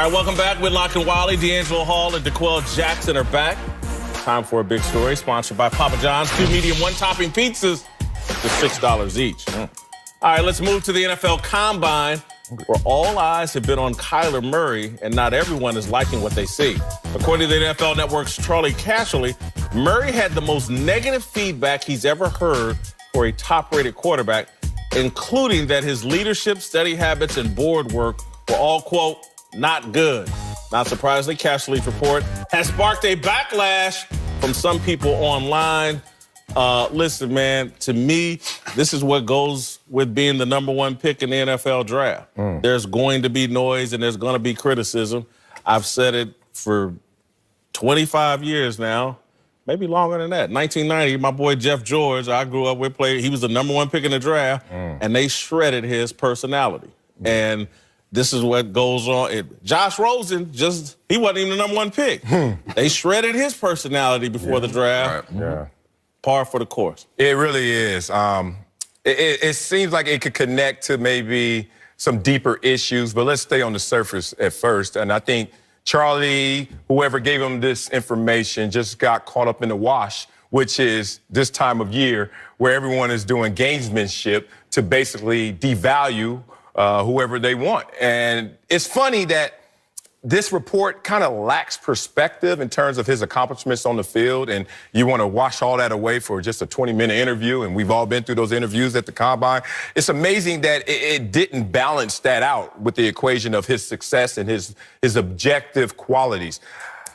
All right, welcome back with Lock and Wiley. D'Angelo Hall and DeQuell Jackson are back. Time for a big story, sponsored by Papa John's. 2 medium, 1-topping pizzas, just $6 each. All right, let's move to the NFL Combine, where all eyes have been on Kyler Murray, and not everyone is liking what they see. According to the NFL Network's Charlie Casserly, Murray had the most negative feedback he's ever heard for a top-rated quarterback, including that his leadership, study habits, and board work were all, quote, not good. Not surprisingly, Casserly's report has sparked a backlash from some people online. Listen, man, to me, this is what goes with being the #1 pick in the NFL draft. There's going to be noise and there's going to be criticism. I've said it for 25 years now, maybe longer than that. 1990, my boy Jeff George, I grew up with, he was the #1 pick in the draft, and they shredded his personality. And this is what goes on. Josh Rosen, he wasn't even the #1 pick. They shredded his personality before the draft. Yeah. Par for the course. It really is. It seems like it could connect to maybe some deeper issues, but let's stay on the surface at first. And I think Charlie, whoever gave him this information, just got caught up in the wash, which is this time of year where everyone is doing gamesmanship to basically devalue whoever they want. And it's funny that this report kind of lacks perspective in terms of his accomplishments on the field, and you want to wash all that away for just a 20-minute interview, and we've all been through those interviews at the Combine. It's amazing that it didn't balance that out with the equation of his success and his objective qualities.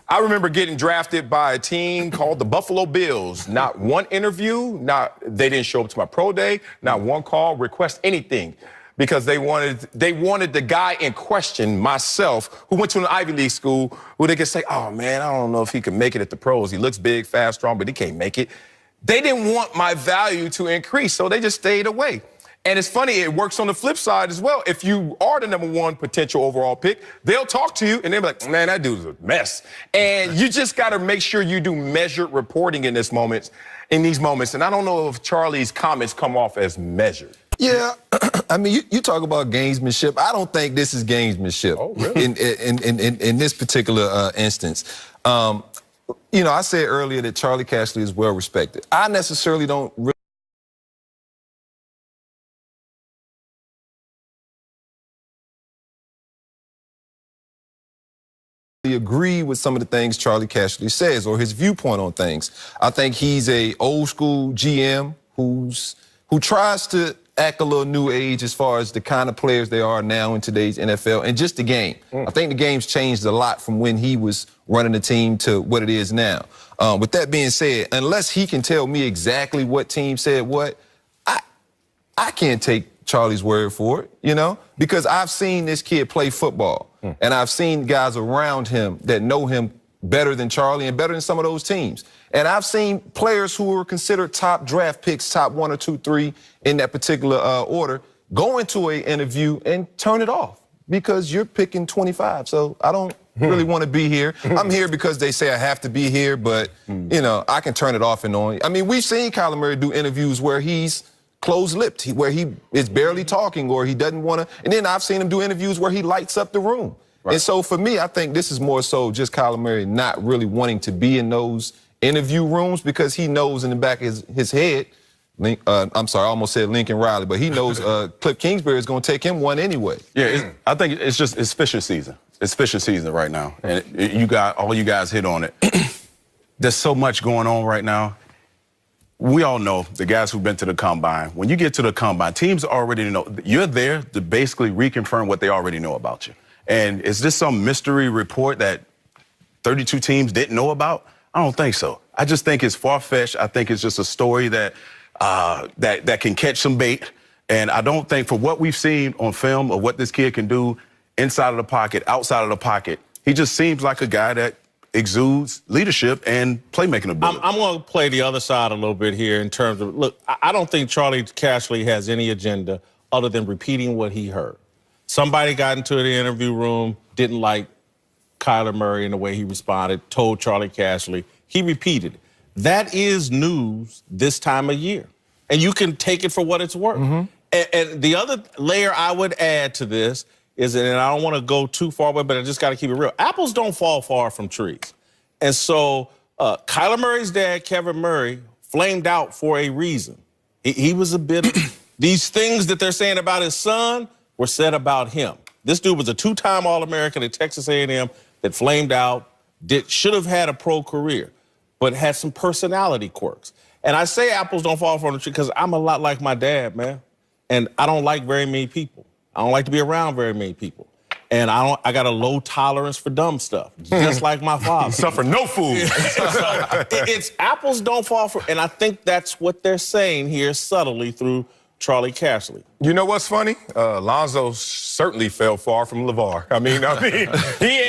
I remember getting drafted by a team called the Buffalo Bills. Not one interview, they didn't show up to my pro day, not one call, request anything. Because they wanted the guy in question, myself, who went to an Ivy League school, who they could say, oh, man, I don't know if he can make it at the pros. He looks big, fast, strong, but he can't make it. They didn't want my value to increase, so they just stayed away. And it's funny, it works on the flip side as well. If you are the #1 potential overall pick, they'll talk to you, and they'll be like, man, that dude's a mess. And you just got to make sure you do measured reporting in these moments. And I don't know if Charlie's comments come off as measured. Yeah, I mean, you talk about gamesmanship. I don't think this is gamesmanship. Oh, really? In this particular instance. You know, I said earlier that Charlie Casserly is well respected. I necessarily don't really agree with some of the things Charlie Casserly says or his viewpoint on things. I think he's a old school GM who tries to act a little new age as far as the kind of players they are now in today's NFL and just the game. I think the game's changed a lot from when he was running the team to what it is now. With that being said, unless he can tell me exactly what team said what, I can't take Charlie's word for it, you know, because I've seen this kid play football and I've seen guys around him that know him better than Charlie and better than some of those teams. And I've seen players who were considered top draft picks, top 1 or 2, 3 in that particular order, go into an interview and turn it off because you're picking 25. So I don't really want to be here. I'm here because they say I have to be here, but, you know, I can turn it off and on. I mean, we've seen Kyler Murray do interviews where he's closed-lipped, where he is barely talking or he doesn't want to. And then I've seen him do interviews where he lights up the room. Right. And so for me, I think this is more so just Kyler Murray not really wanting to be in those interview rooms because he knows in the back of his head, I'm sorry, I almost said Lincoln Riley, but he knows Cliff Kingsbury is going to take him one anyway. Yeah, I think it's fishing season. It's fishing season right now. And all you guys hit on it. There's so much going on right now. We all know, the guys who've been to the Combine, when you get to the Combine, teams already know. You're there to basically reconfirm what they already know about you. And is this some mystery report that 32 teams didn't know about? I don't think so. I just think it's far-fetched. I think it's just a story that can catch some bait. And I don't think, for what we've seen on film of what this kid can do inside of the pocket, outside of the pocket, he just seems like a guy that exudes leadership and playmaking ability. I'm going to play the other side a little bit here in terms of, look, I don't think Charlie Casserly has any agenda other than repeating what he heard. Somebody got into the interview room, didn't like Kyler Murray and the way he responded, told Charlie Casserly. He repeated it. That is news this time of year. And you can take it for what it's worth. And the other layer I would add to this is, and I don't want to go too far away, but I just got to keep it real. Apples don't fall far from trees. And so Kyler Murray's dad, Kevin Murray, flamed out for a reason. He was a bit of, these things that they're saying about his son were said about him. This dude was a 2-time All-American at Texas A&M that flamed out, should have had a pro career, but had some personality quirks. And I say apples don't fall from the tree because I'm a lot like my dad, man. And I don't like very many people. I don't like to be around very many people. And I got a low tolerance for dumb stuff, just like my father. Suffer no food. So it's apples don't fall from, and I think that's what they're saying here subtly through Charlie Cashley. You know what's funny? Lonzo certainly fell far from LeVar. I mean, he ain't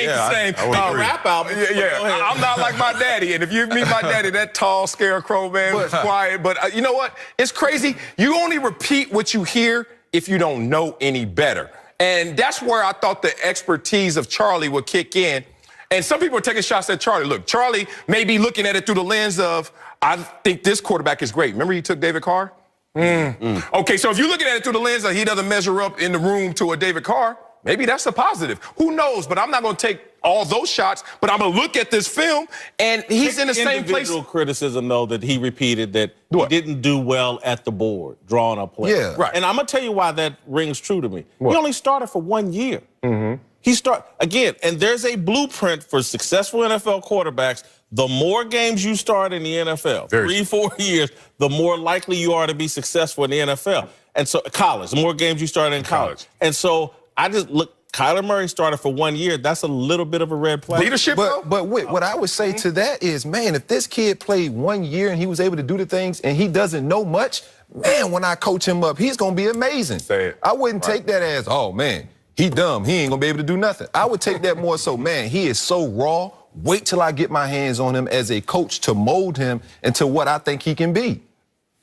the same. Rap album. Yeah, I'm not like my daddy. And if you meet my daddy, that tall scarecrow man was quiet. But you know what? It's crazy. You only repeat what you hear if you don't know any better. And that's where I thought the expertise of Charlie would kick in. And some people are taking shots at Charlie. Look, Charlie may be looking at it through the lens of, I think this quarterback is great. Remember he took David Carr? Okay, so if you're looking at it through the lens that he doesn't measure up in the room to a David Carr, maybe that's a positive. Who knows? But I'm not going to take all those shots, but I'm going to look at this film, and he's in the same place. Individual criticism, though, that he repeated that he didn't do well at the board, drawing up plays. Yeah. Right. And I'm going to tell you why that rings true to me. What? He only started for 1 year. Again, and there's a blueprint for successful NFL quarterbacks. The more games you start in the NFL, 3-4 years, the more likely you are to be successful in the NFL. And so college, the more games you start in college. And so I just look, Kyler Murray started for 1 year. That's a little bit of a red flag. Leadership, but what I would say to that is, man, if this kid played 1 year and he was able to do the things and he doesn't know much, man, when I coach him up, he's going to be amazing. Say it. I wouldn't take that as, oh, man, he dumb. He ain't going to be able to do nothing. I would take that more so, man, he is so raw. Wait till I get my hands on him as a coach to mold him into what I think he can be.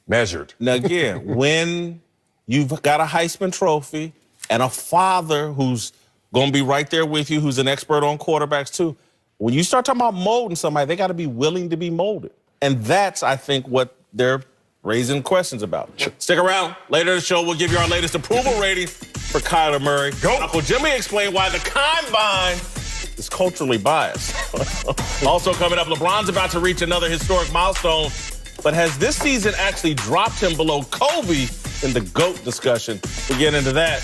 Measured. Now, again, when you've got a Heisman Trophy and a father who's going to be right there with you, who's an expert on quarterbacks too, when you start talking about molding somebody, they got to be willing to be molded. And that's, I think, what they're raising questions about. Stick around. Later in the show, we'll give you our latest approval rating for Kyler Murray. Uncle Jimmy explained why the combine is culturally biased. Also coming up, LeBron's about to reach another historic milestone, but has this season actually dropped him below Kobe in the GOAT discussion? We'll get into that